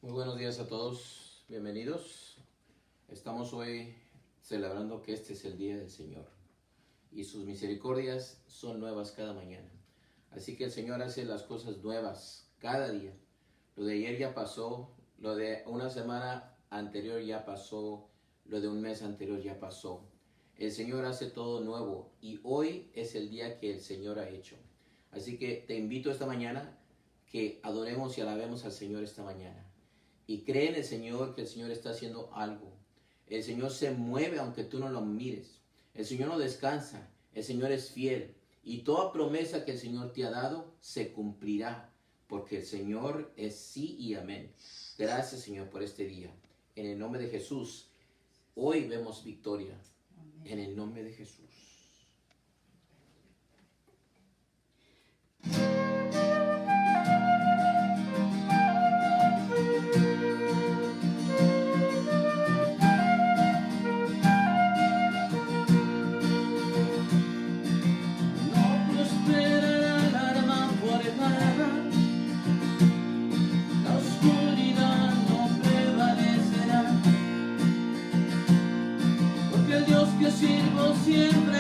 Muy buenos días a todos, bienvenidos. Estamos hoy celebrando que este es el día del Señor y sus misericordias son nuevas cada mañana. Así que el Señor hace las cosas nuevas cada día. Lo de ayer ya pasó, lo de una semana anterior ya pasó, lo de un mes anterior ya pasó. El Señor hace todo nuevo y hoy es el día que el Señor ha hecho. Así que te invito esta mañana que adoremos y alabemos al Señor esta mañana. Y cree en el Señor, que el Señor está haciendo algo. El Señor se mueve aunque tú no lo mires. El Señor no descansa. El Señor es fiel. Y toda promesa que el Señor te ha dado se cumplirá. Porque el Señor es sí y amén. Gracias, Señor, por este día. En el nombre de Jesús, hoy vemos victoria. Amén. En el nombre de Jesús. Sirvo siempre.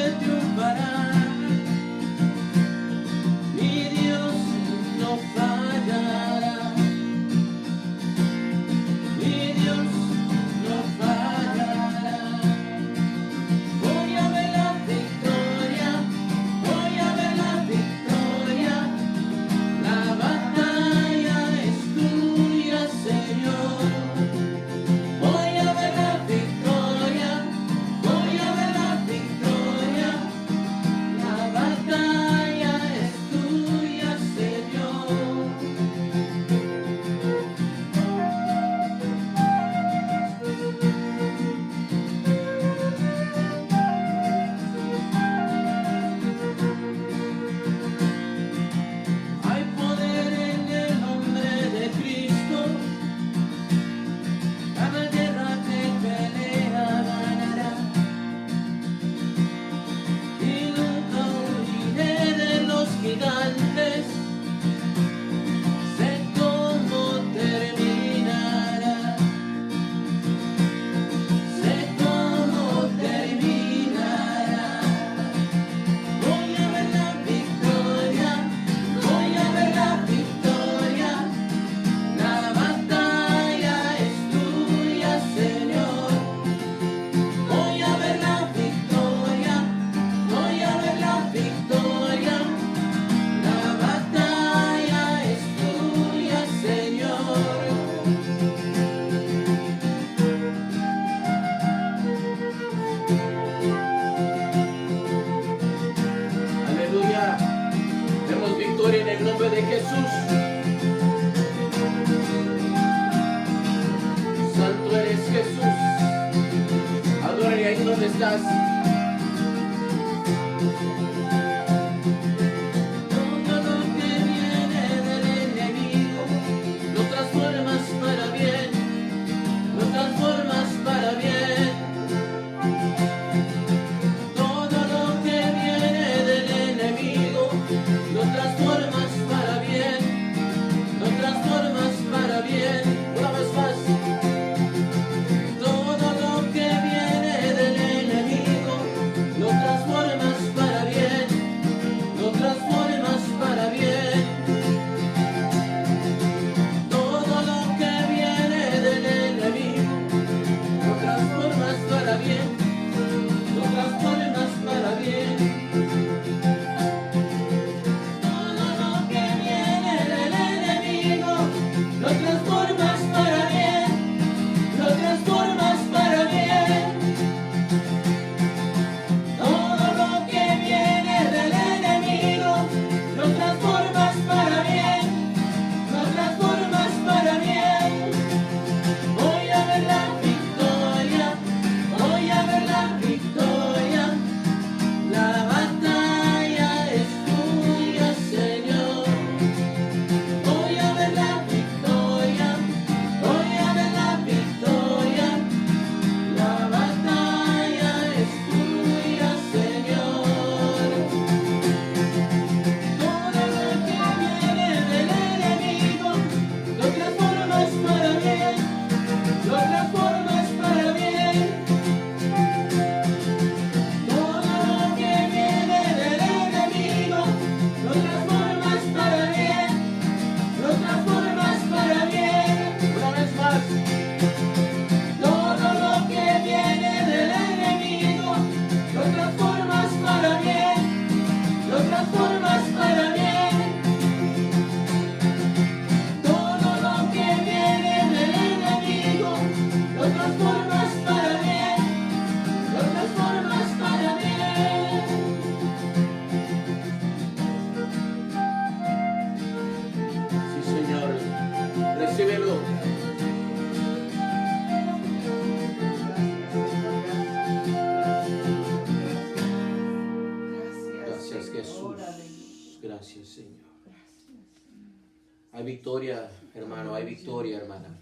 victoria, hermano, hay victoria, hermana.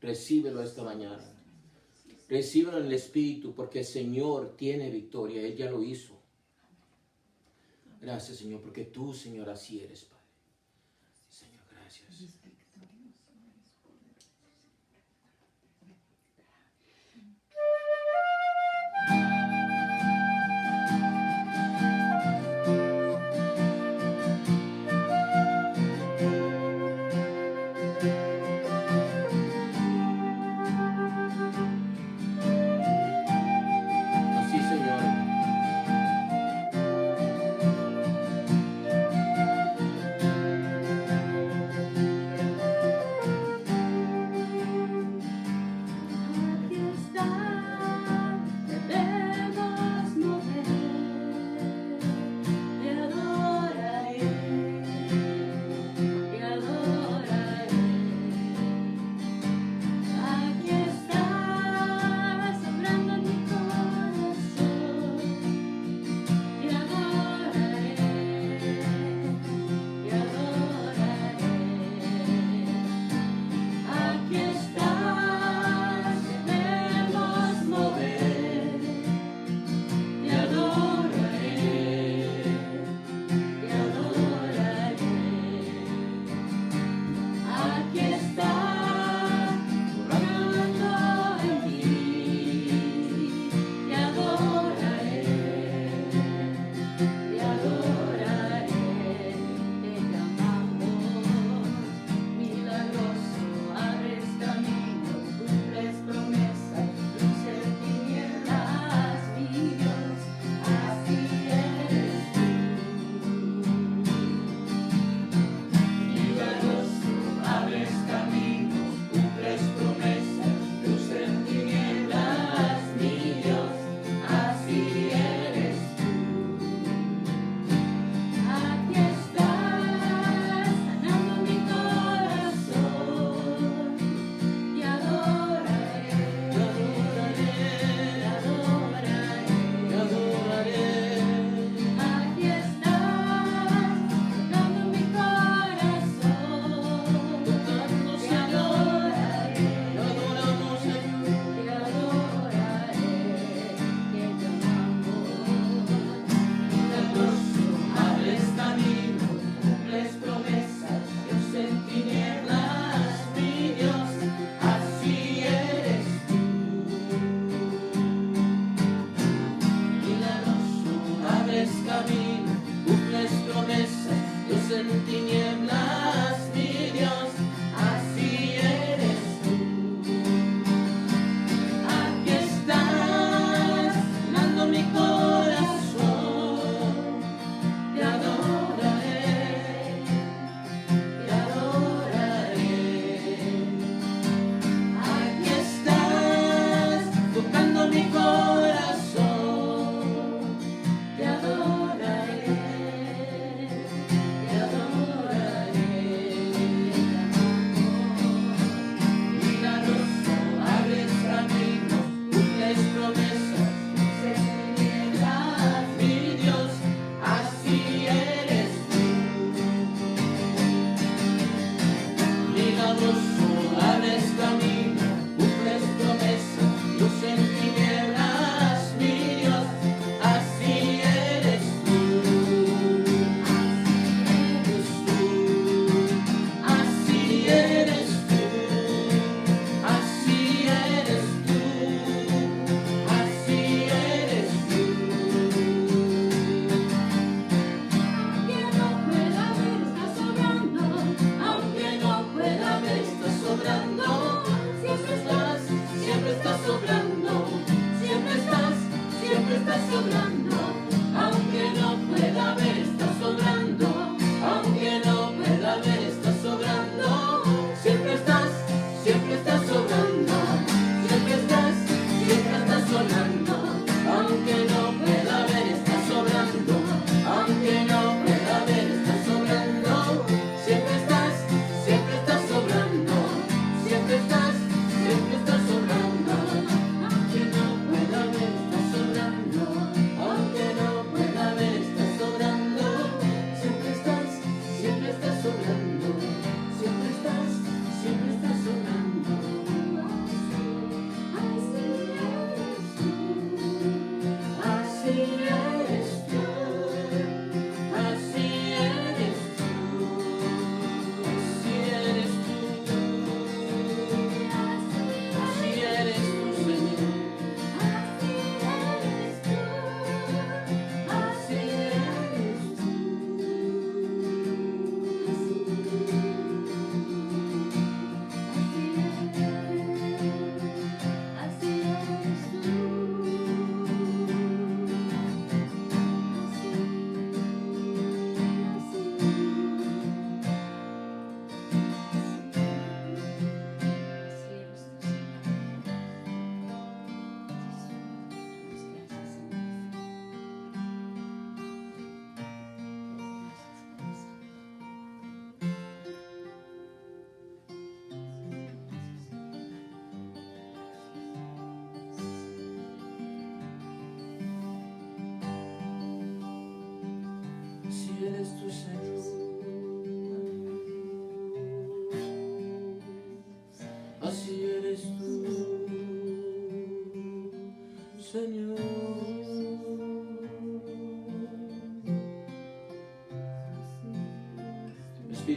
Recíbelo esta mañana. Recíbelo en el Espíritu, porque el Señor tiene victoria. Él ya lo hizo. Gracias, Señor, porque tú, Señor, así eres, Padre. Señor, gracias. Así, Señor. Aquí está, debemos mover, te adoraré, te adoraré. Aquí estás, obrando en mi corazón, te adoraré, te adoraré. Aquí estás, debemos mover, te adoraré, te adoraré. Aquí estás, obrando en mí, te adoraré, te adoraré. Te llamamos milagroso, abres caminos, cumples promesas, luz en tinieblas, mi Dios, así eres tú. Milagroso, abres caminos, cumples promesas, luz en tinieblas, mi Dios, así eres tú. Aquí estás, sanando mi corazón, te adoraré, te adoraré, te adoraré. Aquí estás, tocando mi corazón, te adoraré, te adoraré, te llamamos. Milagroso, abres caminos, cumples promesas, Dios en tinieblas, mi Dios, así eres tú. Milagroso, abres caminos, cumples promesas, Dios en tinieblas, mi Dios, así eres tú. Aquí estás, sanando mi corazón, te adoraré, te adoraré. Aquí estás, tocando mi corazón, te adoraré, te adoraré. Milagroso, abres caminos, cumples promesas, se tinieblas, mi Dios, así eres tú. Milagroso, abres caminos, cumples promesas, luz en tinieblas, mi Dios, así eres tú. Así eres tú, así eres tú, así eres tú, así eres tú. Aunque no pueda ver, estás sobrando, aunque no pueda ver, estás sobrando. Si es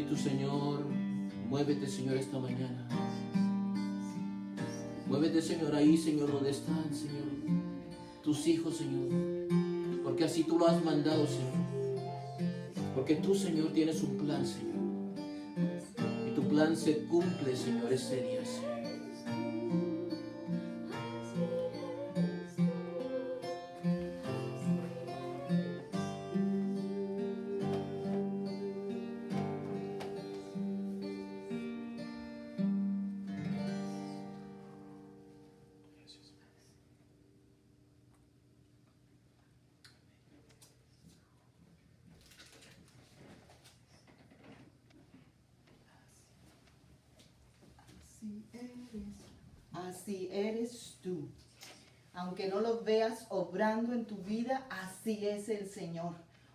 Espíritu, Señor, muévete, Señor, esta mañana. Muévete, Señor, ahí, Señor, donde están, Señor, tus hijos, Señor. Porque así tú lo has mandado, Señor. Porque tú, Señor, tienes un plan, Señor. Y tu plan se cumple, Señor, ese día, Señor. Así eres tú. Aunque no lo veas obrando en tu vida, así es el Señor.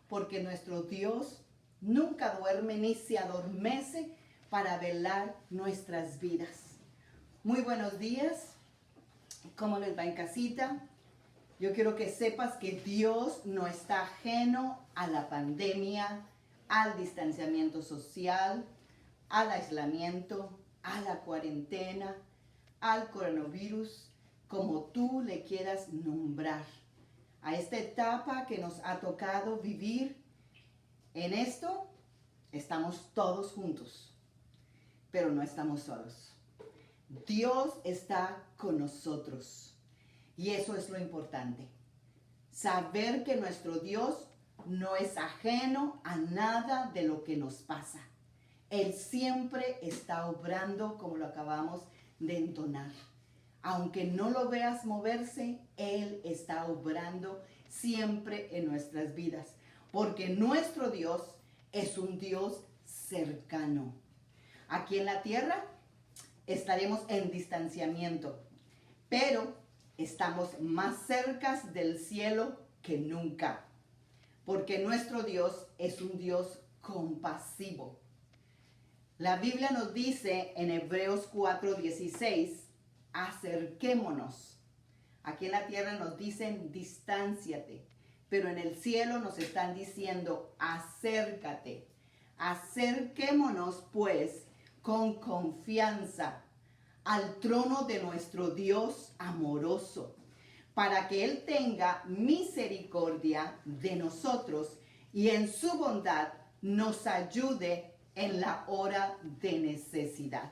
Porque nuestro Dios nunca duerme ni se adormece para velar nuestras vidas. Muy buenos días. ¿Cómo les va en casita? Yo quiero que sepas que Dios no está ajeno a la pandemia, al distanciamiento social, al aislamiento, a la cuarentena, al coronavirus, como tú le quieras nombrar. A esta etapa que nos ha tocado vivir, en esto estamos todos juntos, pero no estamos solos. Dios está con nosotros y eso es lo importante. Saber que nuestro Dios no es ajeno a nada de lo que nos pasa. Él siempre está obrando, como lo acabamos de entonar. Aunque no lo veas moverse, Él está obrando siempre en nuestras vidas. Porque nuestro Dios es un Dios cercano. Aquí en la tierra estaremos en distanciamiento, pero estamos más cerca del cielo que nunca. Porque nuestro Dios es un Dios compasivo. La Biblia nos dice en Hebreos 4:16, acerquémonos. Aquí en la tierra nos dicen distánciate, pero en el cielo nos están diciendo acércate. Acerquémonos pues con confianza al trono de nuestro Dios amoroso, para que Él tenga misericordia de nosotros y en su bondad nos ayude en la hora de necesidad.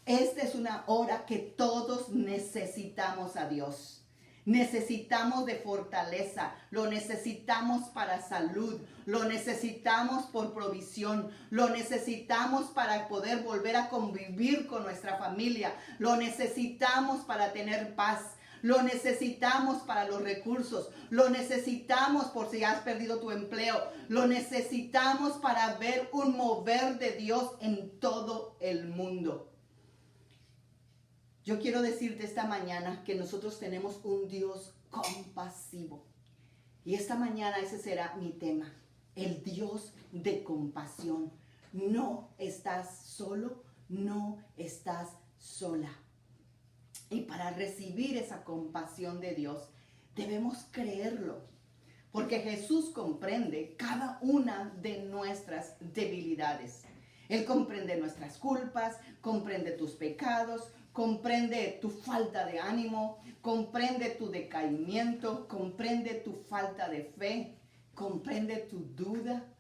Esta es una hora que todos necesitamos a Dios. Necesitamos de fortaleza, lo necesitamos para salud, lo necesitamos por provisión, lo necesitamos para poder volver a convivir con nuestra familia, lo necesitamos para tener paz. Lo necesitamos para los recursos, lo necesitamos por si has perdido tu empleo, lo necesitamos para ver un mover de Dios en todo el mundo. Yo quiero decirte esta mañana que nosotros tenemos un Dios compasivo. Y esta mañana ese será mi tema, el Dios de compasión. No estás solo, no estás sola. Y para recibir esa compasión de Dios, debemos creerlo. Porque Jesús comprende cada una de nuestras debilidades. Él comprende nuestras culpas, comprende tus pecados, comprende tu falta de ánimo, comprende tu decaimiento, comprende tu falta de fe, comprende tu duda.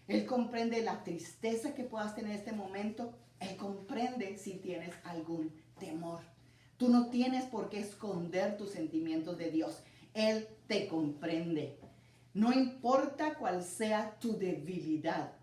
Él comprende la tristeza que puedas tener en este momento. Él comprende si tienes algún temor. Tú no tienes por qué esconder tus sentimientos de Dios. Él te comprende. No importa cuál sea tu debilidad.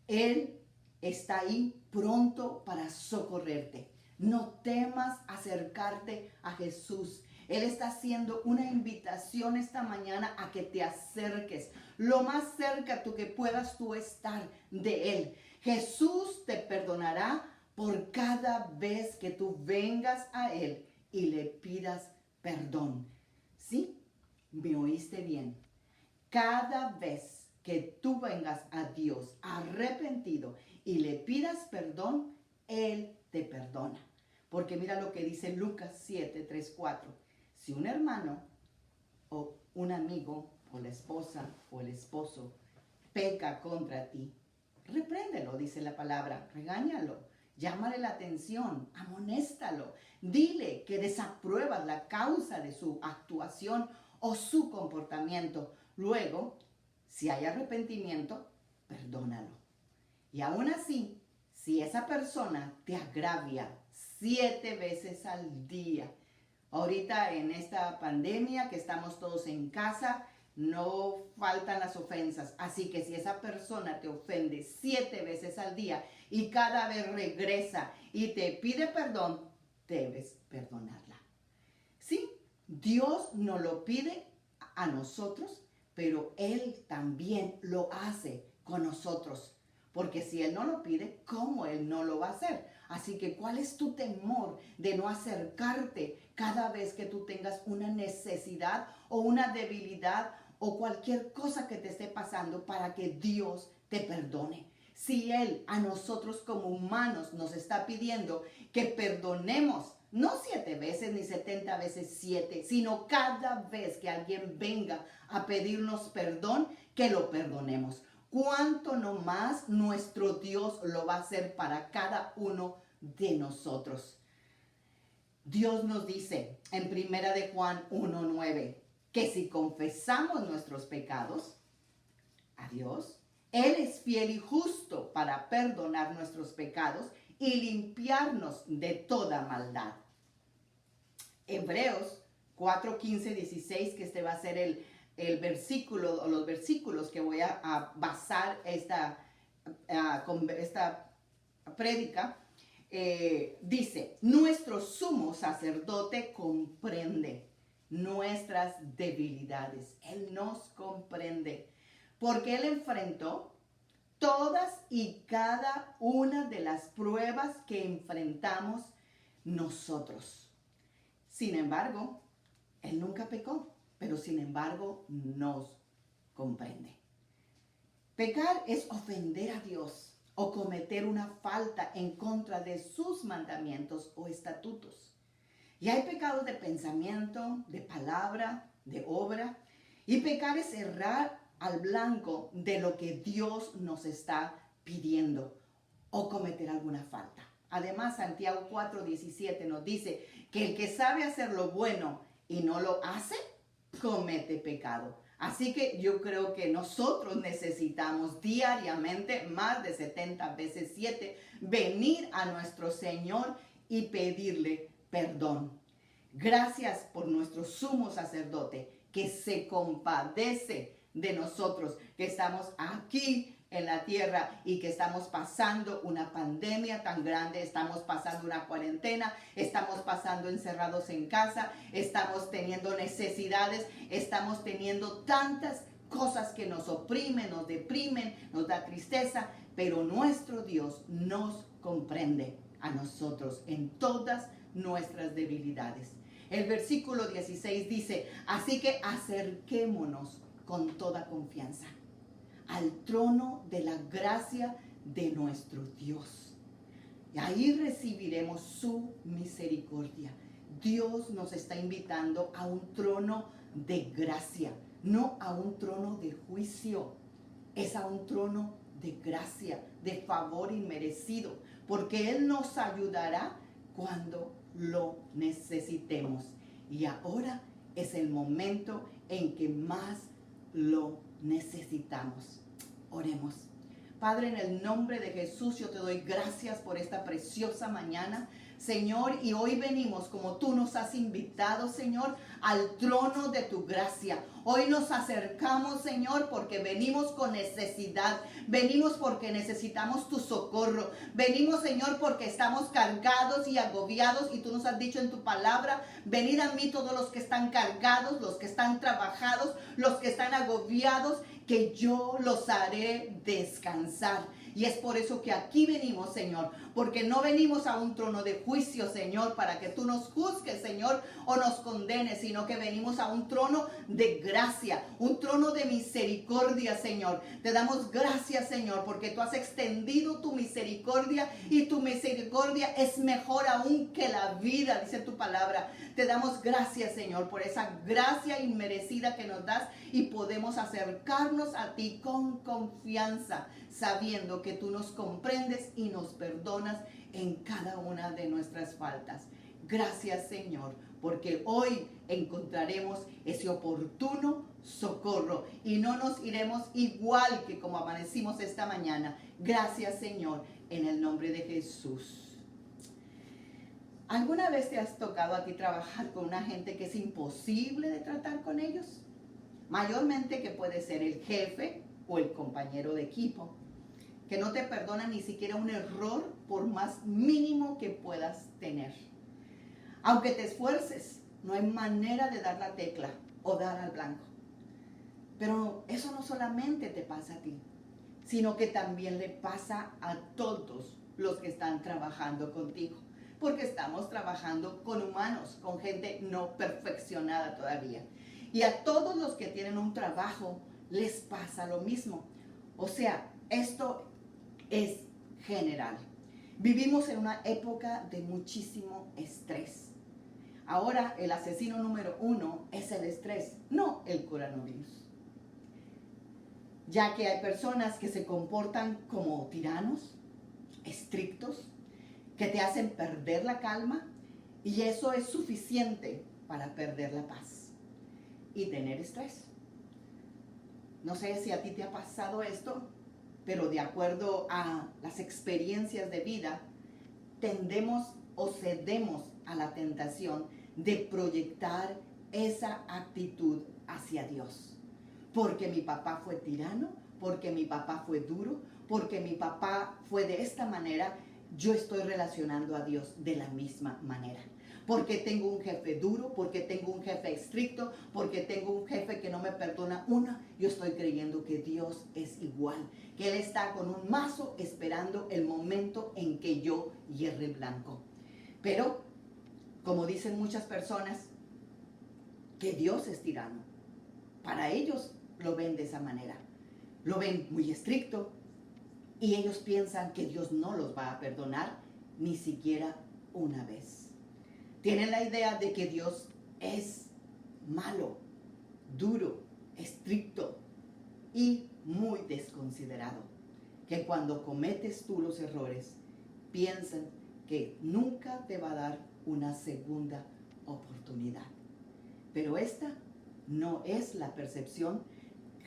Él está ahí pronto para socorrerte. No temas acercarte a Jesús. Él está haciendo una invitación esta mañana a que te acerques. Lo más cerca tú que puedas tú estar de Él. Jesús te perdonará por cada vez que tú vengas a Él y le pidas perdón. ¿Sí? ¿Me oíste bien? Cada vez que tú vengas a Dios arrepentido y le pidas perdón, Él te perdona. Porque mira lo que dice Lucas 7:3-4. Si un hermano o un amigo o la esposa o el esposo peca contra ti, repréndelo, dice la palabra, regáñalo, llámale la atención, amonéstalo, dile que desapruebas la causa de su actuación o su comportamiento. Luego, si hay arrepentimiento, perdónalo. Y aún así, si esa persona te agravia 7 veces al día, ahorita en esta pandemia que estamos todos en casa, no faltan las ofensas. Así que si esa persona te ofende 7 veces al día y cada vez regresa y te pide perdón, debes perdonarla. Sí, Dios nos lo pide a nosotros, pero Él también lo hace con nosotros. Porque si Él no lo pide, ¿cómo Él no lo va a hacer? Así que, ¿cuál es tu temor de no acercarte cada vez que tú tengas una necesidad o una debilidad o cualquier cosa que te esté pasando para que Dios te perdone? Si Él a nosotros como humanos nos está pidiendo que perdonemos, no 7 veces ni 70 veces 7, sino cada vez que alguien venga a pedirnos perdón, que lo perdonemos. ¿Cuánto no más nuestro Dios lo va a hacer para cada uno de nosotros? Dios nos dice en 1 de Juan 1:9 que si confesamos nuestros pecados a Dios, Él es fiel y justo para perdonar nuestros pecados y limpiarnos de toda maldad. Hebreos 4:15-16, que este va a ser el versículo o los versículos que voy a basar esta prédica, dice: nuestro sumo sacerdote comprende nuestras debilidades. Él nos comprende porque Él enfrentó todas y cada una de las pruebas que enfrentamos nosotros. Sin embargo, Él nunca pecó, pero sin embargo nos comprende. Pecar es ofender a Dios o cometer una falta en contra de sus mandamientos o estatutos. Y hay pecados de pensamiento, de palabra, de obra. Y pecar es errar al blanco de lo que Dios nos está pidiendo o cometer alguna falta. Además, Santiago 4:17 nos dice que el que sabe hacer lo bueno y no lo hace, comete pecado. Así que yo creo que nosotros necesitamos diariamente, más de 70 veces 7, venir a nuestro Señor y pedirle perdón. Gracias por nuestro sumo sacerdote que se compadece de nosotros, que estamos aquí en la tierra y que estamos pasando una pandemia tan grande, estamos pasando una cuarentena, estamos pasando encerrados en casa, estamos teniendo necesidades, estamos teniendo tantas cosas que nos oprimen, nos deprimen, nos da tristeza, pero nuestro Dios nos comprende a nosotros en todas nuestras debilidades. El versículo 16 dice: así que acerquémonos con toda confianza al trono de la gracia de nuestro Dios. Y ahí recibiremos su misericordia. Dios nos está invitando a un trono de gracia, no a un trono de juicio. Es a un trono de gracia, de favor inmerecido, porque Él nos ayudará cuando lo necesitemos. Y ahora es el momento en que más lo necesitamos. Oremos. Padre, en el nombre de Jesús, yo te doy gracias por esta preciosa mañana, Señor, y hoy venimos como tú nos has invitado, Señor, al trono de tu gracia. Hoy nos acercamos, Señor, porque venimos con necesidad, venimos porque necesitamos tu socorro, venimos, Señor, porque estamos cargados y agobiados, y tú nos has dicho en tu palabra: venid a mí todos los que están cargados, los que están trabajados, los que están agobiados, que yo los haré descansar. Y es por eso que aquí venimos, Señor, porque no venimos a un trono de juicio, Señor, para que tú nos juzgues, Señor, o nos condenes, sino que venimos a un trono de gracia, un trono de misericordia, Señor. Te damos gracias, Señor, porque tú has extendido tu misericordia, y tu misericordia es mejor aún que la vida, dice tu palabra. Te damos gracias, Señor, por esa gracia inmerecida que nos das, y podemos acercarnos a ti con confianza, sabiendo que tú nos comprendes y nos perdonas en cada una de nuestras faltas. Gracias, Señor, porque hoy encontraremos ese oportuno socorro y no nos iremos igual que como amanecimos esta mañana. Gracias, Señor, en el nombre de Jesús. ¿Alguna vez te has tocado a ti trabajar con una gente que es imposible de tratar con ellos? Mayormente que puede ser el jefe o el compañero de equipo, que no te perdona ni siquiera un error por más mínimo que puedas tener. Aunque te esfuerces, no hay manera de dar la tecla o dar al blanco. Pero eso no solamente te pasa a ti, sino que también le pasa a todos los que están trabajando contigo. Porque estamos trabajando con humanos, con gente no perfeccionada todavía. Y a todos los que tienen un trabajo les pasa lo mismo. O sea, esto es general. Vivimos en una época de muchísimo estrés. Ahora el asesino número 1 es el estrés, no el coronavirus. Ya que hay personas que se comportan como tiranos, estrictos, que te hacen perder la calma, y eso es suficiente para perder la paz y tener estrés. No sé si a ti te ha pasado esto, pero de acuerdo a las experiencias de vida, tendemos o cedemos a la tentación de proyectar esa actitud hacia Dios. Porque mi papá fue tirano, porque mi papá fue duro, porque mi papá fue de esta manera, yo estoy relacionando a Dios de la misma manera. Porque tengo un jefe duro, porque tengo un jefe estricto, porque tengo un jefe que no me perdona una, yo estoy creyendo que Dios es igual, que Él está con un mazo esperando el momento en que yo hierre blanco. Pero, como dicen muchas personas, que Dios es tirano. Para ellos lo ven de esa manera. Lo ven muy estricto, y ellos piensan que Dios no los va a perdonar ni siquiera una vez. Tienen la idea de que Dios es malo, duro, estricto y muy desconsiderado. Que cuando cometes tú los errores, piensan que nunca te va a dar una segunda oportunidad. Pero esta no es la percepción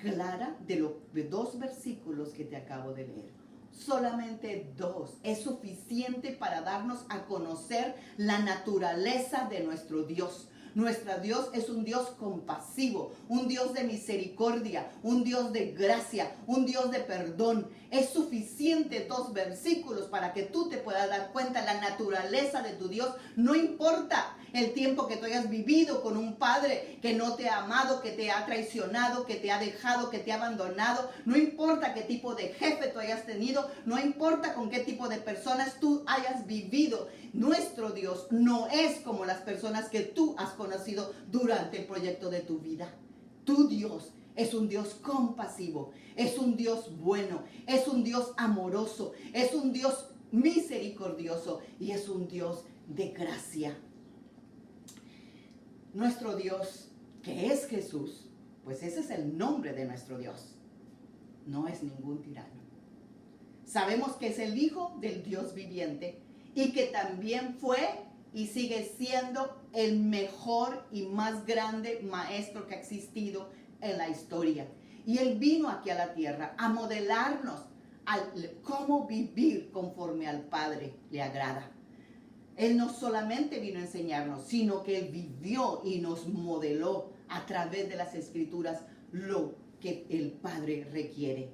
clara de 2 versículos que te acabo de leer. Solamente 2 es suficiente para darnos a conocer la naturaleza de nuestro Dios. Nuestro Dios es un Dios compasivo, un Dios de misericordia, un Dios de gracia, un Dios de perdón. Es suficiente 2 versículos para que tú te puedas dar cuenta de la naturaleza de tu Dios. No importa el tiempo que tú hayas vivido con un padre que no te ha amado, que te ha traicionado, que te ha dejado, que te ha abandonado. No importa qué tipo de jefe tú hayas tenido, no importa con qué tipo de personas tú hayas vivido. Nuestro Dios no es como las personas que tú has conocido durante el proyecto de tu vida. Tu Dios es un Dios compasivo, es un Dios bueno, es un Dios amoroso, es un Dios misericordioso y es un Dios de gracia. Nuestro Dios, que es Jesús, pues ese es el nombre de nuestro Dios. No es ningún tirano. Sabemos que es el Hijo del Dios viviente y que también fue y sigue siendo el mejor y más grande maestro que ha existido en la historia. Y Él vino aquí a la tierra a modelarnos cómo vivir conforme al Padre le agrada. Él no solamente vino a enseñarnos, sino que Él vivió y nos modeló a través de las Escrituras lo que el Padre requiere.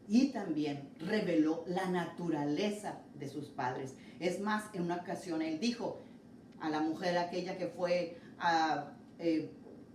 Y también reveló la naturaleza de sus padres. Es más, en una ocasión Él dijo a la mujer aquella que fue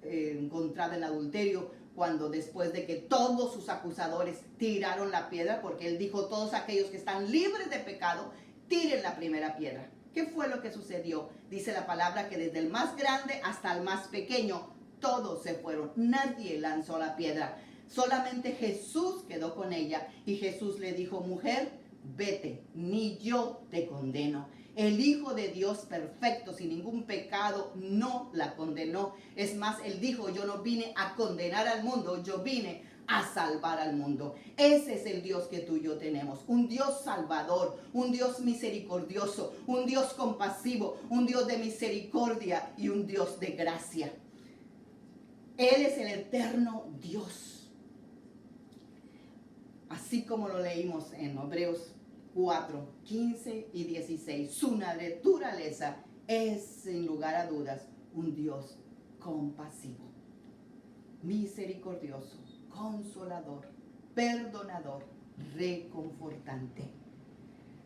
encontrada en adulterio, cuando después de que todos sus acusadores tiraron la piedra, porque Él dijo, todos aquellos que están libres de pecado, tiren la primera piedra. ¿Qué fue lo que sucedió? Dice la palabra que desde el más grande hasta el más pequeño, todos se fueron. Nadie lanzó la piedra. Solamente Jesús quedó con ella. Y Jesús le dijo, mujer, vete, ni yo te condeno. El Hijo de Dios perfecto, sin ningún pecado, no la condenó. Es más, Él dijo, yo no vine a condenar al mundo, yo vine a salvar al mundo. Ese es el Dios que tú y yo tenemos, un Dios salvador, un Dios misericordioso, un Dios compasivo, un Dios de misericordia y un Dios de gracia. Él es el eterno Dios. Así como lo leímos en Hebreos 4, 15 y 16, su naturaleza es, sin lugar a dudas, un Dios compasivo, misericordioso, consolador, perdonador, reconfortante.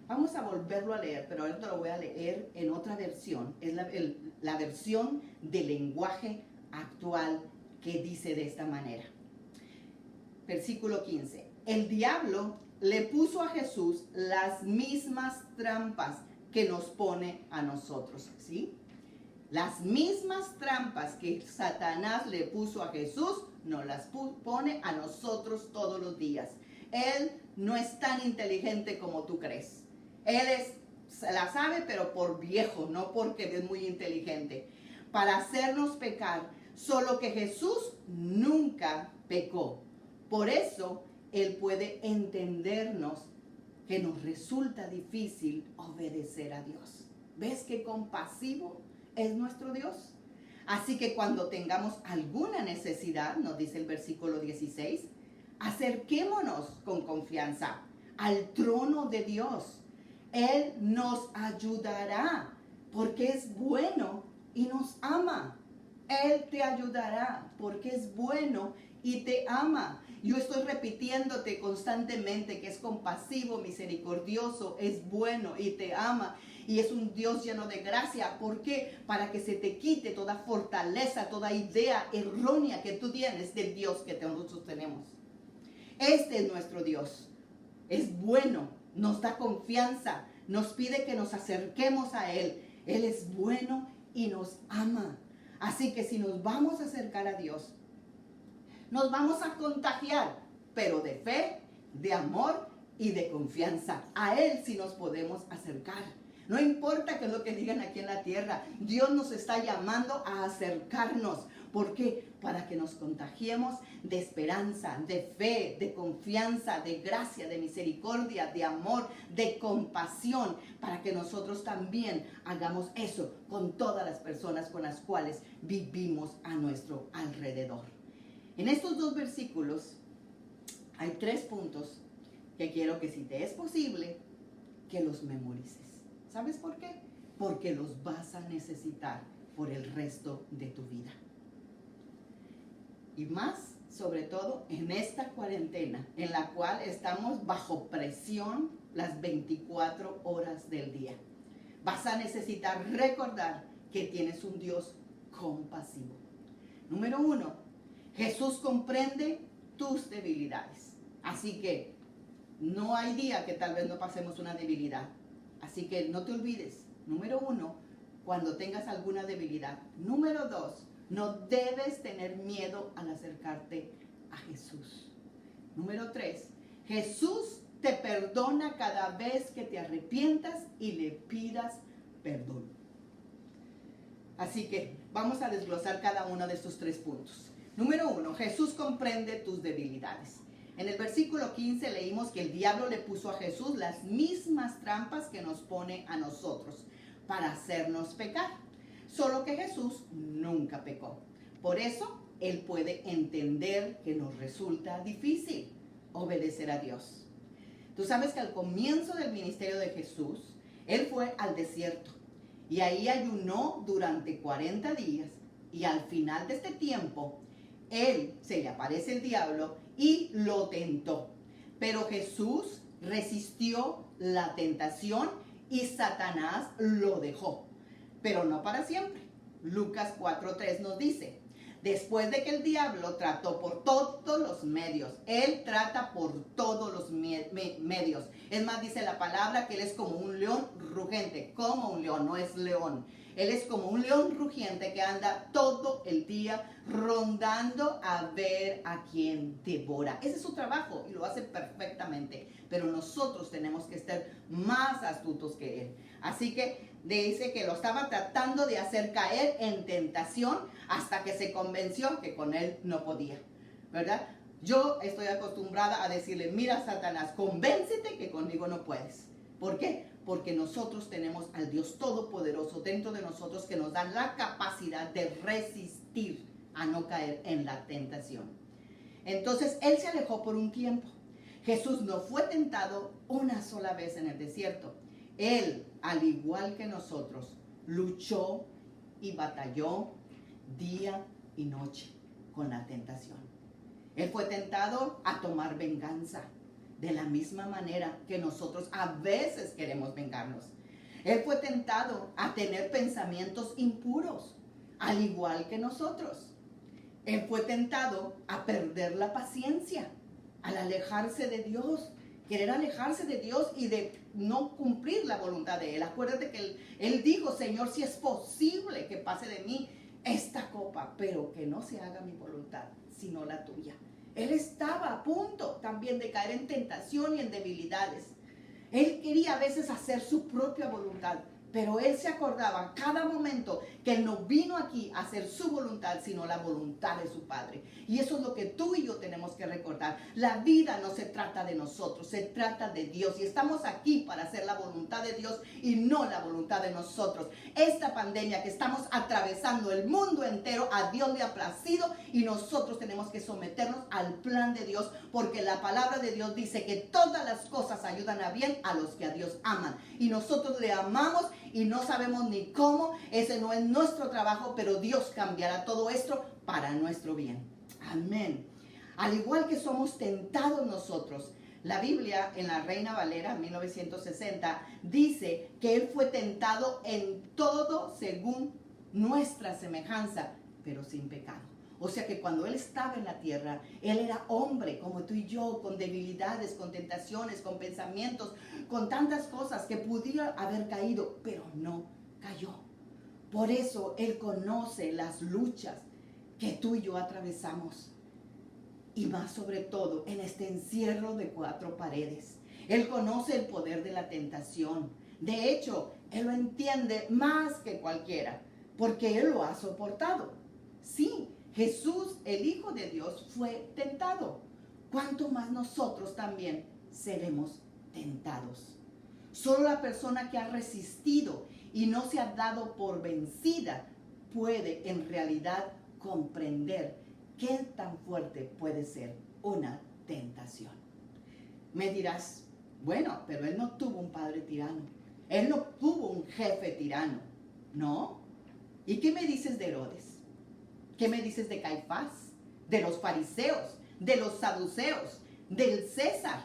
Vamos a volverlo a leer, pero ahora te lo voy a leer en otra versión. Es la versión del lenguaje actual que dice de esta manera. Versículo 15. El diablo le puso a Jesús las mismas trampas que nos pone a nosotros, ¿sí? Las mismas trampas que Satanás le puso a Jesús, nos las pone a nosotros todos los días. Él no es tan inteligente como tú crees. Él se la sabe, pero por viejo, no porque es muy inteligente. Para hacernos pecar, solo que Jesús nunca pecó. Por eso, Él puede entendernos que nos resulta difícil obedecer a Dios. ¿Ves qué compasivo es nuestro Dios? Así que cuando tengamos alguna necesidad, nos dice el versículo 16, acerquémonos con confianza al trono de Dios. Él nos ayudará porque es bueno y nos ama. Él te ayudará porque es bueno y te ama. Yo estoy repitiéndote constantemente que es compasivo, misericordioso, es bueno y te ama. Y es un Dios lleno de gracia. ¿Por qué? Para que se te quite toda fortaleza, toda idea errónea que tú tienes del Dios que nosotros tenemos. Este es nuestro Dios. Es bueno, nos da confianza, nos pide que nos acerquemos a Él. Él es bueno y nos ama. Así que si nos vamos a acercar a Dios, nos vamos a contagiar, pero de fe, de amor y de confianza. A Él sí nos podemos acercar. No importa qué es lo que digan aquí en la tierra, Dios nos está llamando a acercarnos. ¿Por qué? Para que nos contagiemos de esperanza, de fe, de confianza, de gracia, de misericordia, de amor, de compasión, para que nosotros también hagamos eso con todas las personas con las cuales vivimos a nuestro alrededor. En estos dos versículos hay 3 puntos que quiero que, si te es posible, que los memorices. ¿Sabes por qué? Porque los vas a necesitar por el resto de tu vida. Y más, sobre todo, en esta cuarentena, en la cual estamos bajo presión las 24 horas del día. Vas a necesitar recordar que tienes un Dios compasivo. Número 1, Jesús comprende tus debilidades. Así que no hay día que tal vez no pasemos una debilidad. Así que no te olvides. Número 1, cuando tengas alguna debilidad. Número 2, no debes tener miedo al acercarte a Jesús. Número 3, Jesús te perdona cada vez que te arrepientas y le pidas perdón. Así que vamos a desglosar cada uno de estos 3 puntos. Número 1, Jesús comprende tus debilidades. En el versículo 15 leímos que el diablo le puso a Jesús las mismas trampas que nos pone a nosotros para hacernos pecar. Solo que Jesús nunca pecó. Por eso, Él puede entender que nos resulta difícil obedecer a Dios. Tú sabes que al comienzo del ministerio de Jesús, Él fue al desierto y ahí ayunó durante 40 días. Y al final de este tiempo, se le aparece el diablo y lo tentó. Pero Jesús resistió la tentación y Satanás lo dejó. Pero no para siempre. Lucas 4:3 nos dice, después de que el diablo trató por todos los medios, Él trata por todos los medios. Es más, dice la palabra que Él es como un león rugiente, como un león, no es león. Él es como un león rugiente que anda todo el día rondando a ver a quién devora. Ese es su trabajo y lo hace perfectamente. Pero nosotros tenemos que estar más astutos que Él. Así que dice que lo estaba tratando de hacer caer en tentación hasta que se convenció que con Él no podía, ¿verdad? Yo estoy acostumbrada a decirle, mira Satanás, convéncete que conmigo no puedes. ¿Por qué? Porque nosotros tenemos al Dios Todopoderoso dentro de nosotros que nos da la capacidad de resistir a no caer en la tentación. Entonces Él se alejó por un tiempo. Jesús no fue tentado una sola vez en el desierto. Él, al igual que nosotros, luchó y batalló día y noche con la tentación. Él fue tentado a tomar venganza, de la misma manera que nosotros a veces queremos vengarnos. Él fue tentado a tener pensamientos impuros, al igual que nosotros. Él fue tentado a perder la paciencia, al alejarse de Dios, querer alejarse de Dios y de no cumplir la voluntad de Él. Acuérdate que Él dijo, Señor, si es posible que pase de mí esta copa, pero que no se haga mi voluntad, sino la tuya. Él estaba a punto también de caer en tentación y en debilidades. Él quería a veces hacer su propia voluntad, pero Él se acordaba cada momento que Él no vino aquí a hacer su voluntad, sino la voluntad de su Padre. Y eso es lo que tú y yo tenemos que recordar. La vida no se trata de nosotros, se trata de Dios. Y estamos aquí para hacer la voluntad de Dios y no la voluntad de nosotros. Esta pandemia que estamos atravesando el mundo entero, a Dios le ha placido y nosotros tenemos que someternos al plan de Dios, porque la palabra de Dios dice que todas las cosas ayudan a bien a los que a Dios aman. Y nosotros le amamos y no sabemos ni cómo. Ese no es nuestro trabajo, pero Dios cambiará todo esto para nuestro bien. Amén. Al igual que somos tentados nosotros, la Biblia en la Reina Valera 1960 dice que Él fue tentado en todo según nuestra semejanza, pero sin pecado. O sea que cuando Él estaba en la tierra, Él era hombre como tú y yo, con debilidades, con tentaciones, con pensamientos, con tantas cosas que pudiera haber caído, pero no cayó. Por eso Él conoce las luchas que tú y yo atravesamos. Y más sobre todo en este encierro de 4 paredes. Él conoce el poder de la tentación. De hecho, Él lo entiende más que cualquiera, porque Él lo ha soportado. Sí, Jesús, el Hijo de Dios, fue tentado. ¿Cuánto más nosotros también seremos tentados? Solo la persona que ha resistido y no se ha dado por vencida puede en realidad comprender qué tan fuerte puede ser una tentación. Me dirás, bueno, pero Él no tuvo un padre tirano. Él no tuvo un jefe tirano, ¿no? ¿Y qué me dices de Herodes? ¿Qué me dices de Caifás, de los fariseos, de los saduceos, del César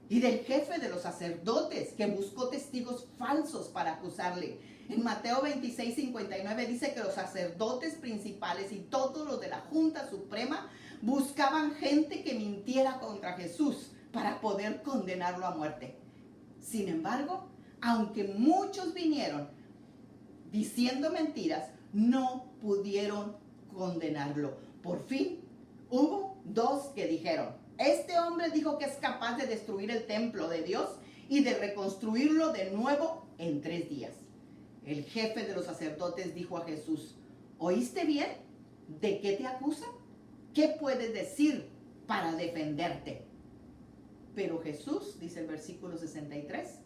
y del jefe de los sacerdotes que buscó testigos falsos para acusarle? En Mateo 26:59 dice que los sacerdotes principales y todos los de la Junta Suprema buscaban gente que mintiera contra Jesús para poder condenarlo a muerte. Sin embargo, aunque muchos vinieron diciendo mentiras, no pudieron condenarlo. Por fin, hubo 2 que dijeron, este hombre dijo que es capaz de destruir el templo de Dios y de reconstruirlo de nuevo en 3 días. El jefe de los sacerdotes dijo a Jesús, ¿oíste bien? ¿De qué te acusan? ¿Qué puedes decir para defenderte? Pero Jesús, dice el versículo 63,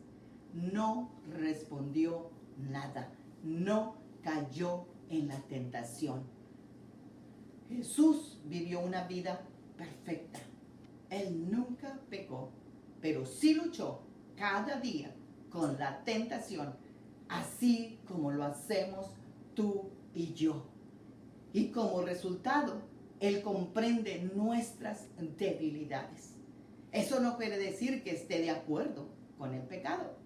no respondió nada, no cayó en la tentación. Jesús vivió una vida perfecta. Él nunca pecó, pero sí luchó cada día con la tentación, así como lo hacemos tú y yo. Y como resultado, Él comprende nuestras debilidades. Eso no quiere decir que esté de acuerdo con el pecado.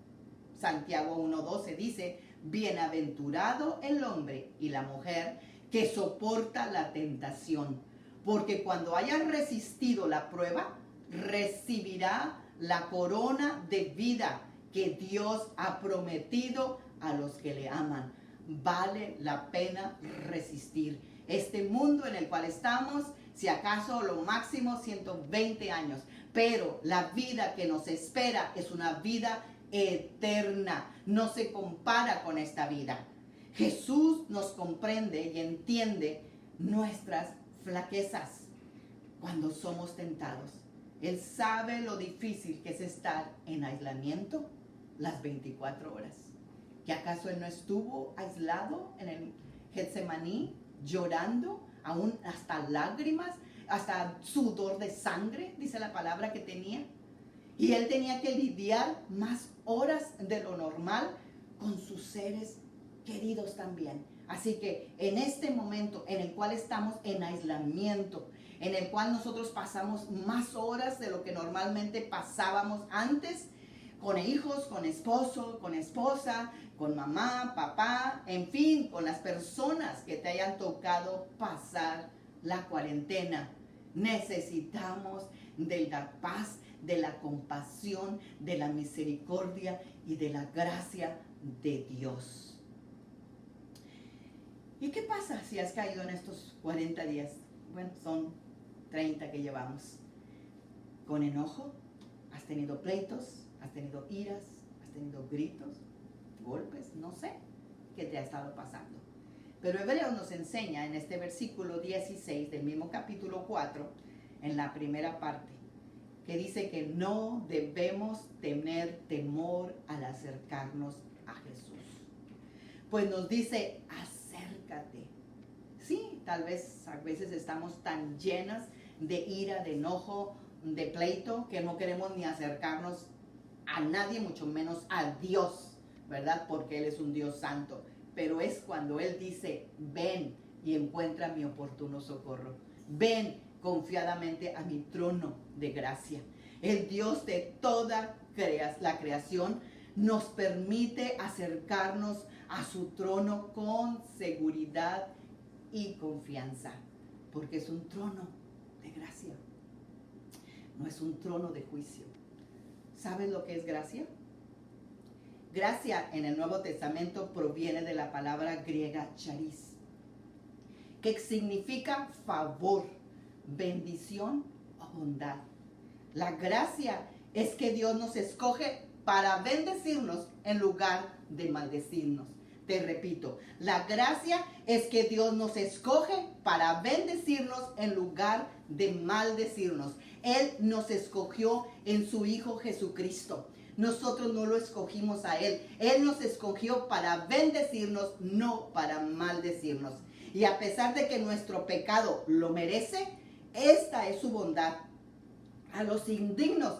Santiago 1:12 dice, bienaventurado el hombre y la mujer que soporta la tentación, porque cuando haya resistido la prueba, recibirá la corona de vida que Dios ha prometido a los que le aman. Vale la pena resistir. Este mundo en el cual estamos, si acaso lo máximo 120 años, pero la vida que nos espera es una vida eterna, no se compara con esta vida. Jesús nos comprende y entiende nuestras flaquezas. cuando somos tentados. Él sabe lo difícil que es estar en aislamiento las 24 horas. ¿Que acaso Él no estuvo aislado en el Getsemaní, llorando, aún hasta lágrimas, hasta sudor de sangre, dice la palabra que tenía? Y Él tenía que lidiar más horas de lo normal con sus seres queridos también. Así que en este momento en el cual estamos en aislamiento, en el cual nosotros pasamos más horas de lo que normalmente pasábamos antes, con hijos, con esposo, con esposa, con mamá, papá, en fin, con las personas que te hayan tocado pasar la cuarentena. Necesitamos de la paz, de la compasión, de la misericordia y de la gracia de Dios. ¿Y qué pasa si has caído en estos 40 días? Bueno, son 30 que llevamos. Con enojo, has tenido pleitos, has tenido iras, has tenido gritos, golpes, no sé qué te ha estado pasando. Pero Hebreos nos enseña en este versículo 16 del mismo capítulo 4, en la primera parte, que dice que no debemos tener temor al acercarnos a Jesús. Pues nos dice, acércate. Sí, tal vez a veces estamos tan llenas de ira, de enojo, de pleito, que no queremos ni acercarnos a nadie, mucho menos a Dios, ¿verdad? Porque Él es un Dios santo. Pero es cuando Él dice, ven y encuentra mi oportuno socorro. Ven confiadamente a mi trono de gracia. El Dios de toda la creación nos permite acercarnos a su trono con seguridad y confianza, porque es un trono de gracia, no es un trono de juicio. ¿Sabes lo que es gracia? Gracia en el Nuevo Testamento proviene de la palabra griega charis, que significa favor, bendición o bondad. La gracia es que Dios nos escoge para bendecirnos en lugar de maldecirnos. Te repito, la gracia es que Dios nos escoge para bendecirnos en lugar de maldecirnos. Él nos escogió en su Hijo Jesucristo. Nosotros no lo escogimos a Él. Él nos escogió para bendecirnos, no para maldecirnos. Y a pesar de que nuestro pecado lo merece, esta es su bondad. A los indignos,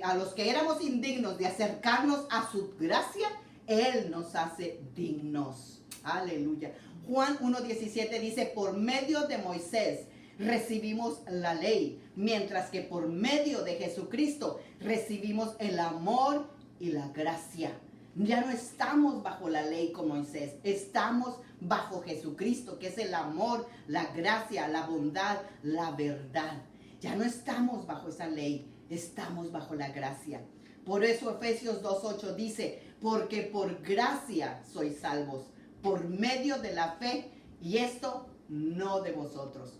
a los que éramos indignos de acercarnos a su gracia, Él nos hace dignos. Aleluya. Juan 1:17 dice, por medio de Moisés recibimos la ley, mientras que por medio de Jesucristo recibimos el amor y la gracia. Ya no estamos bajo la ley con Moisés, estamos bajo Jesucristo, que es el amor, la gracia, la bondad, la verdad. Ya no estamos bajo esa ley, estamos bajo la gracia. Por eso Efesios 2:8 dice, porque por gracia sois salvos, por medio de la fe, y esto no de vosotros.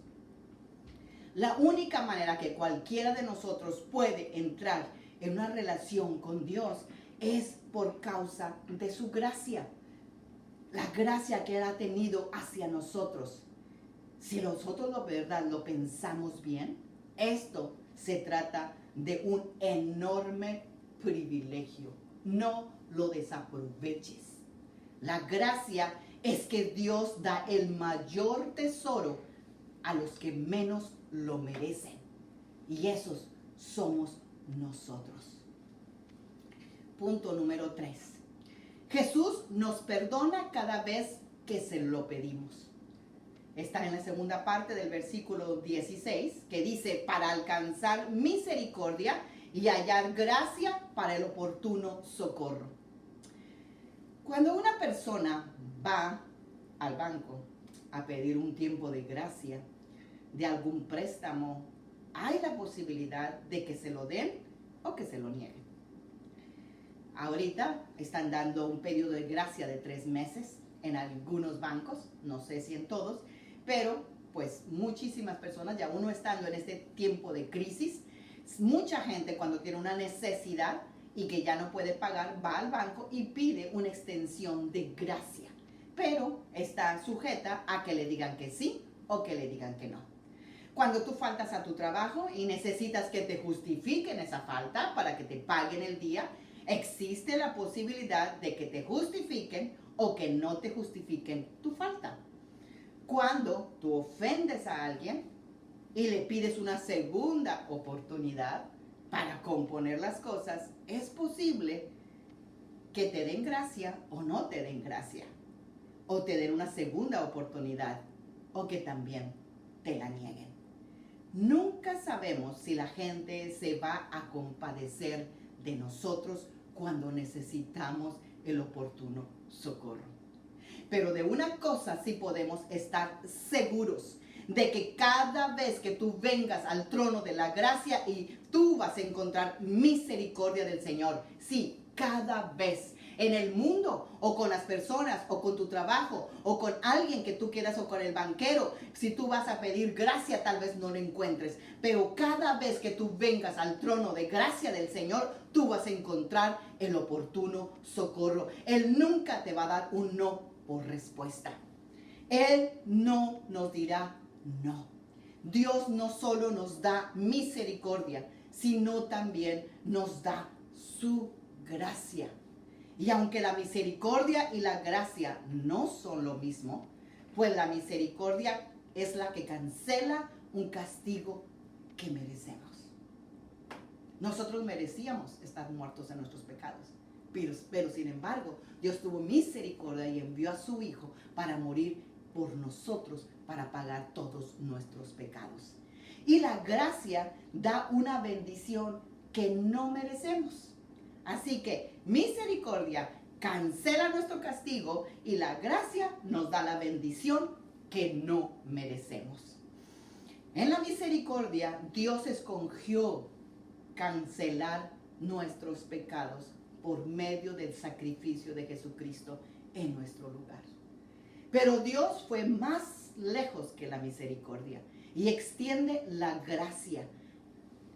La única manera que cualquiera de nosotros puede entrar en una relación con Dios es por causa de su gracia. La gracia que Él ha tenido hacia nosotros. Si nosotros de verdad lo pensamos bien, esto se trata de un enorme privilegio. No lo desaproveches. La gracia es que Dios da el mayor tesoro a los que menos lo merecen. Y esos somos nosotros. Punto número 3. Jesús nos perdona cada vez que se lo pedimos. Está en la segunda parte del versículo 16, que dice, para alcanzar misericordia y hallar gracia para el oportuno socorro. Cuando una persona va al banco a pedir un tiempo de gracia de algún préstamo, hay la posibilidad de que se lo den o que se lo nieguen. Ahorita están dando un periodo de gracia de 3 meses en algunos bancos, no sé si en todos, pero pues muchísimas personas, ya uno estando en este tiempo de crisis, mucha gente cuando tiene una necesidad y que ya no puede pagar, va al banco y pide una extensión de gracia, pero está sujeta a que le digan que sí o que le digan que no. Cuando tú faltas a tu trabajo y necesitas que te justifiquen esa falta para que te paguen el día, existe la posibilidad de que te justifiquen o que no te justifiquen tu falta. Cuando tú ofendes a alguien y le pides una segunda oportunidad para componer las cosas, es posible que te den gracia o no te den gracia, o te den una segunda oportunidad, o que también te la nieguen. Nunca sabemos si la gente se va a compadecer de nosotros cuando necesitamos el oportuno socorro. Pero de una cosa sí podemos estar seguros, de que cada vez que tú vengas al trono de la gracia y tú vas a encontrar misericordia del Señor. Sí, cada vez. En el mundo, o con las personas, o con tu trabajo, o con alguien que tú quieras, o con el banquero. Si tú vas a pedir gracia, tal vez no lo encuentres. Pero cada vez que tú vengas al trono de gracia del Señor, tú vas a encontrar el oportuno socorro. Él nunca te va a dar un no por respuesta. Él no nos dirá no. Dios no solo nos da misericordia, sino también nos da su gracia. Y aunque la misericordia y la gracia no son lo mismo, pues la misericordia es la que cancela un castigo que merecemos. Nosotros merecíamos estar muertos en nuestros pecados, pero sin embargo, Dios tuvo misericordia y envió a su Hijo para morir por nosotros, para pagar todos nuestros pecados. Y la gracia da una bendición que no merecemos. Así que misericordia cancela nuestro castigo y la gracia nos da la bendición que no merecemos. En la misericordia, Dios escogió cancelar nuestros pecados por medio del sacrificio de Jesucristo en nuestro lugar. Pero Dios fue más lejos que la misericordia y extiende la gracia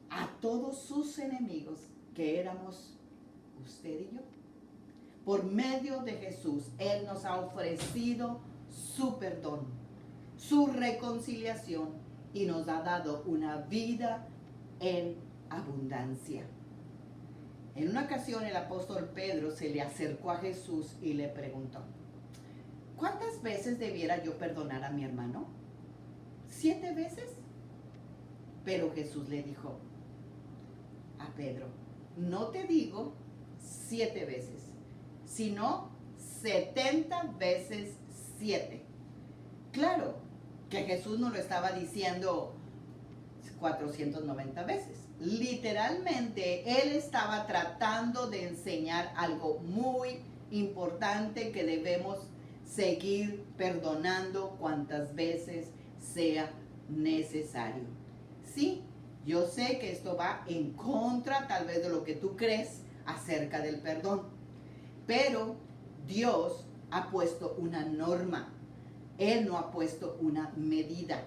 a todos sus enemigos, que éramos usted y yo. Por medio de Jesús, Él nos ha ofrecido su perdón, su reconciliación y nos ha dado una vida en abundancia. En una ocasión el apóstol Pedro se le acercó a Jesús y le preguntó: ¿cuántas veces debiera yo perdonar a mi hermano? ¿7 veces? Pero Jesús le dijo a Pedro: no te digo 7 veces, sino 70 veces 7. Claro que Jesús no lo estaba diciendo 490 veces. Literalmente, Él estaba tratando de enseñar algo muy importante, que debemos seguir perdonando cuantas veces sea necesario. Sí, yo sé que esto va en contra tal vez de lo que tú crees acerca del perdón, pero Dios ha puesto una norma. Él no ha puesto una medida.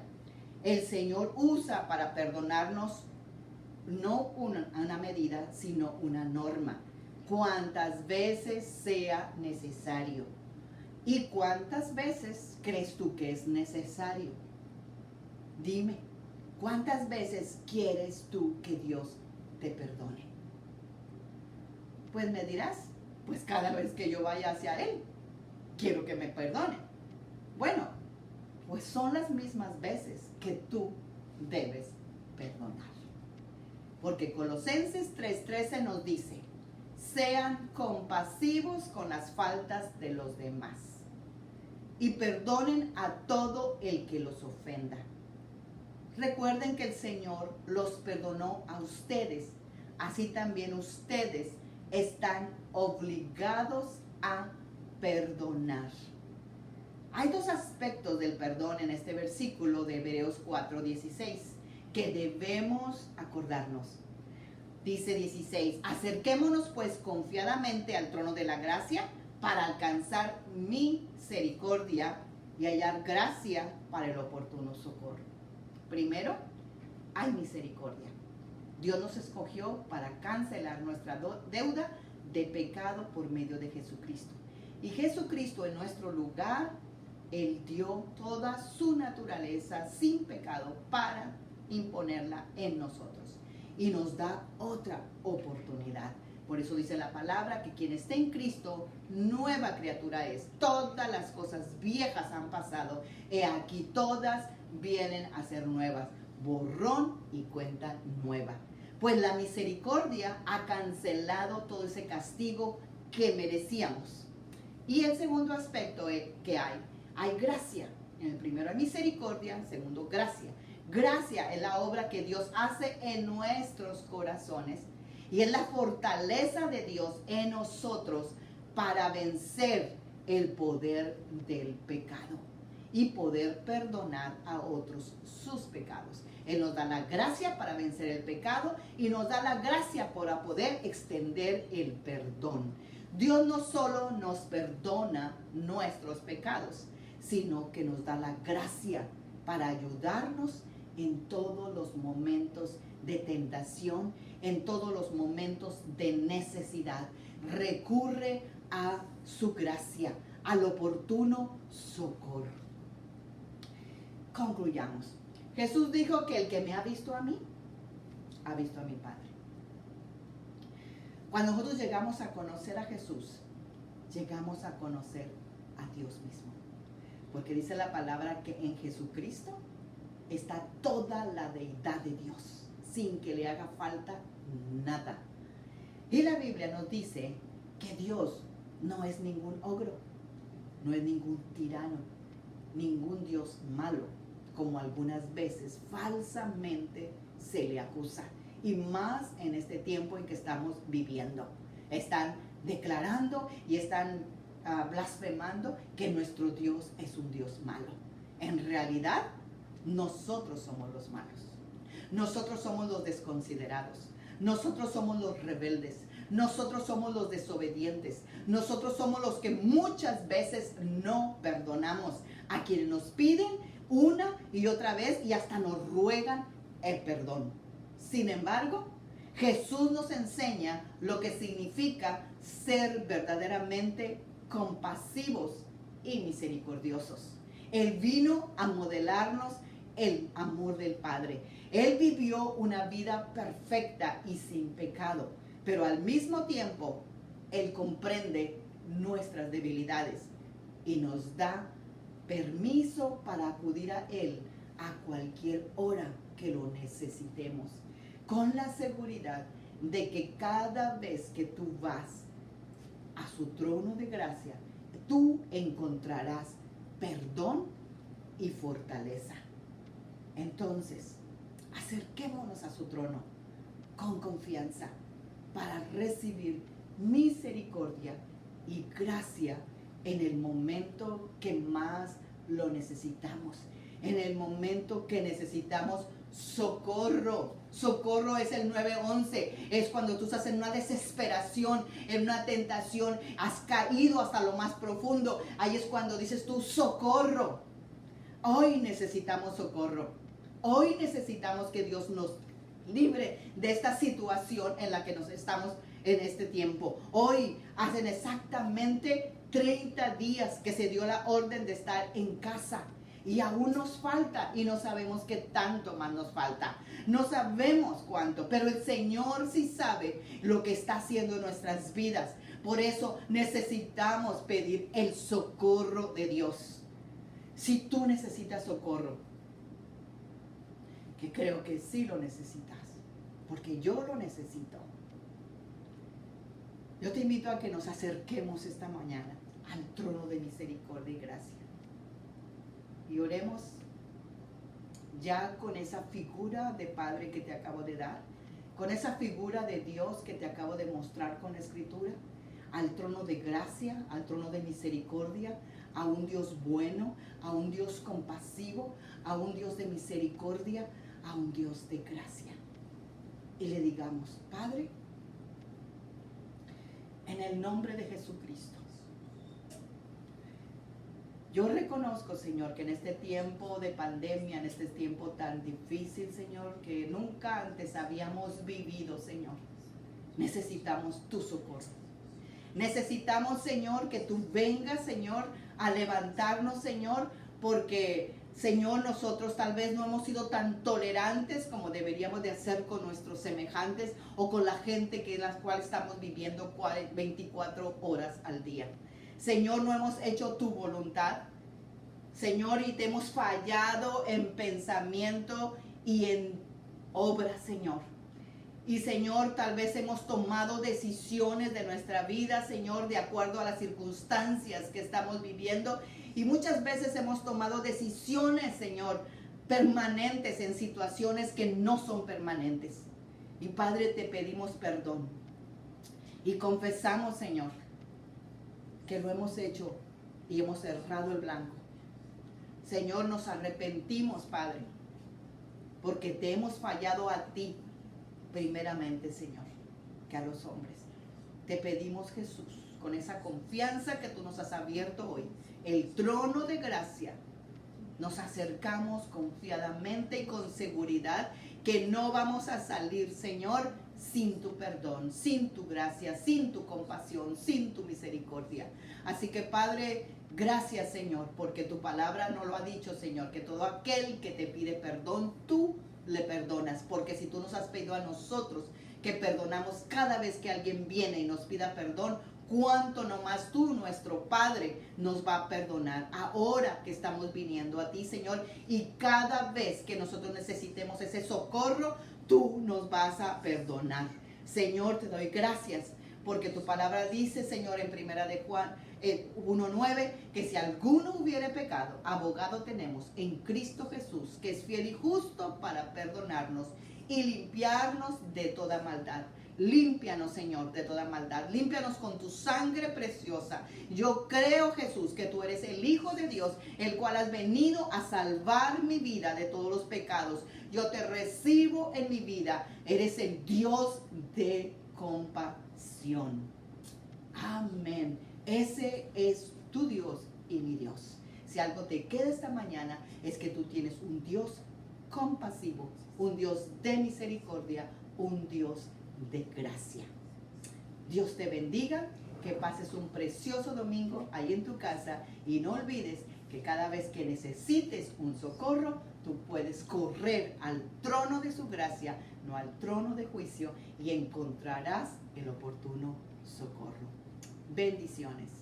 El Señor usa para perdonarnos no una medida, sino una norma. Cuantas veces sea necesario. ¿Y cuántas veces crees tú que es necesario? Dime, ¿cuántas veces quieres tú que Dios te perdone? Pues me dirás, pues cada vez que yo vaya hacia Él, quiero que me perdone. Bueno, pues son las mismas veces que tú debes perdonar. Porque Colosenses 3:13 nos dice: sean compasivos con las faltas de los demás y perdonen a todo el que los ofenda. Recuerden que el Señor los perdonó a ustedes, así también ustedes están obligados a perdonar. Hay 2 aspectos del perdón en este versículo de Hebreos 4:16 que debemos acordarnos. Dice 16: acerquémonos pues confiadamente al trono de la gracia para alcanzar misericordia y hallar gracia para el oportuno socorro. Primero, hay misericordia. Dios nos escogió para cancelar nuestra deuda de pecado por medio de Jesucristo. Y Jesucristo en nuestro lugar Él dio toda su naturaleza sin pecado para imponerla en nosotros. Y nos da otra oportunidad. Por eso dice la palabra que quien esté en Cristo, nueva criatura es. Todas las cosas viejas han pasado. He aquí todas vienen a ser nuevas. Borrón y cuenta nueva. Pues la misericordia ha cancelado todo ese castigo que merecíamos. Y el segundo aspecto que hay gracia. En el primero hay misericordia, en el segundo gracia. Gracia es la obra que Dios hace en nuestros corazones y es la fortaleza de Dios en nosotros para vencer el poder del pecado y poder perdonar a otros sus pecados. Él nos da la gracia para vencer el pecado y nos da la gracia para poder extender el perdón. Dios no solo nos perdona nuestros pecados, sino que nos da la gracia para ayudarnos en todos los momentos de tentación, en todos los momentos de necesidad. Recurre a su gracia, al oportuno socorro. Concluyamos. Jesús dijo que el que me ha visto a mí, ha visto a mi Padre. Cuando nosotros llegamos a conocer a Jesús, llegamos a conocer a Dios mismo. Porque dice la palabra que en Jesucristo está toda la deidad de Dios, sin que le haga falta nada. Y la Biblia nos dice que Dios no es ningún ogro, no es ningún tirano, ningún Dios malo, como algunas veces falsamente se le acusa. Y más en este tiempo en que estamos viviendo. Están declarando y están blasfemando que nuestro Dios es un Dios malo. En realidad, nosotros somos los malos. Nosotros somos los desconsiderados. Nosotros somos los rebeldes. Nosotros somos los desobedientes. Nosotros somos los que muchas veces no perdonamos a quienes nos piden una y otra vez y hasta nos ruegan el perdón. Sin embargo, Jesús nos enseña lo que significa ser verdaderamente compasivos y misericordiosos. Él vino a modelarnos el amor del Padre. Él vivió una vida perfecta y sin pecado, pero al mismo tiempo, Él comprende nuestras debilidades y nos da permiso para acudir a Él a cualquier hora que lo necesitemos, con la seguridad de que cada vez que tú vas a su trono de gracia, tú encontrarás perdón y fortaleza. Entonces, acerquémonos a su trono con confianza para recibir misericordia y gracia en el momento que más lo necesitamos, en el momento que necesitamos socorro. Socorro es el 911, es cuando tú estás en una desesperación, en una tentación, has caído hasta lo más profundo. Ahí es cuando dices tú, socorro. Hoy necesitamos socorro. Hoy necesitamos que Dios nos libre de esta situación en la que nos estamos en este tiempo. Hoy hacen exactamente 30 días que se dio la orden de estar en casa. Y aún nos falta y no sabemos qué tanto más nos falta. No sabemos cuánto, pero el Señor sí sabe lo que está haciendo en nuestras vidas. Por eso necesitamos pedir el socorro de Dios. Si tú necesitas socorro, que creo que sí lo necesitas, porque yo lo necesito. Yo te invito a que nos acerquemos esta mañana al trono de misericordia y gracia. Y oremos ya con esa figura de Padre que te acabo de dar, con esa figura de Dios que te acabo de mostrar con la Escritura, al trono de gracia, al trono de misericordia, a un Dios bueno, a un Dios compasivo, a un Dios de misericordia, a un Dios de gracia. Y le digamos, Padre, en el nombre de Jesucristo, yo reconozco, Señor, que en este tiempo de pandemia, en este tiempo tan difícil, Señor, que nunca antes habíamos vivido, Señor, necesitamos tu socorro. Necesitamos, Señor, que tú vengas, Señor, a levantarnos, Señor, porque, Señor, nosotros tal vez no hemos sido tan tolerantes como deberíamos de hacer con nuestros semejantes o con la gente que en la cual estamos viviendo 24 horas al día. Señor, no hemos hecho tu voluntad, Señor, y te hemos fallado en pensamiento y en obra, Señor. Y Señor, tal vez hemos tomado decisiones de nuestra vida, Señor, de acuerdo a las circunstancias que estamos viviendo. Y muchas veces hemos tomado decisiones, Señor, permanentes en situaciones que no son permanentes. Y Padre, te pedimos perdón. Y confesamos, Señor, que lo hemos hecho y hemos cerrado el blanco. Señor, nos arrepentimos, Padre, porque te hemos fallado a ti, primeramente, Señor, que a los hombres. Te pedimos, Jesús, con esa confianza que tú nos has abierto hoy, el trono de gracia, nos acercamos confiadamente y con seguridad que no vamos a salir, Señor, sin tu perdón, sin tu gracia, sin tu compasión, sin tu misericordia. Así que, Padre, gracias, Señor, porque tu palabra no lo ha dicho, Señor, que todo aquel que te pide perdón, tú le perdonas, porque si tú nos has pedido a nosotros que perdonamos cada vez que alguien viene y nos pida perdón, cuánto nomás tú, nuestro Padre, nos va a perdonar ahora que estamos viniendo a ti, Señor, y cada vez que nosotros necesitemos ese socorro, tú nos vas a perdonar. Señor, te doy gracias porque tu palabra dice, Señor, en primera de Juan 1:9, que si alguno hubiere pecado, abogado tenemos en Cristo Jesús, que es fiel y justo para perdonarnos y limpiarnos de toda maldad. Límpianos, Señor, de toda maldad. Límpianos con tu sangre preciosa. Yo creo, Jesús, que tú eres el Hijo de Dios, el cual has venido a salvar mi vida de todos los pecados. Yo te recibo en mi vida. Eres el Dios de compasión. Amén. Ese es tu Dios y mi Dios. Si algo te queda esta mañana es que tú tienes un Dios compasivo, un Dios de misericordia, un Dios de gracia. Dios te bendiga, que pases un precioso domingo ahí en tu casa y no olvides que cada vez que necesites un socorro, tú puedes correr al trono de su gracia, no al trono de juicio, y encontrarás el oportuno socorro. Bendiciones.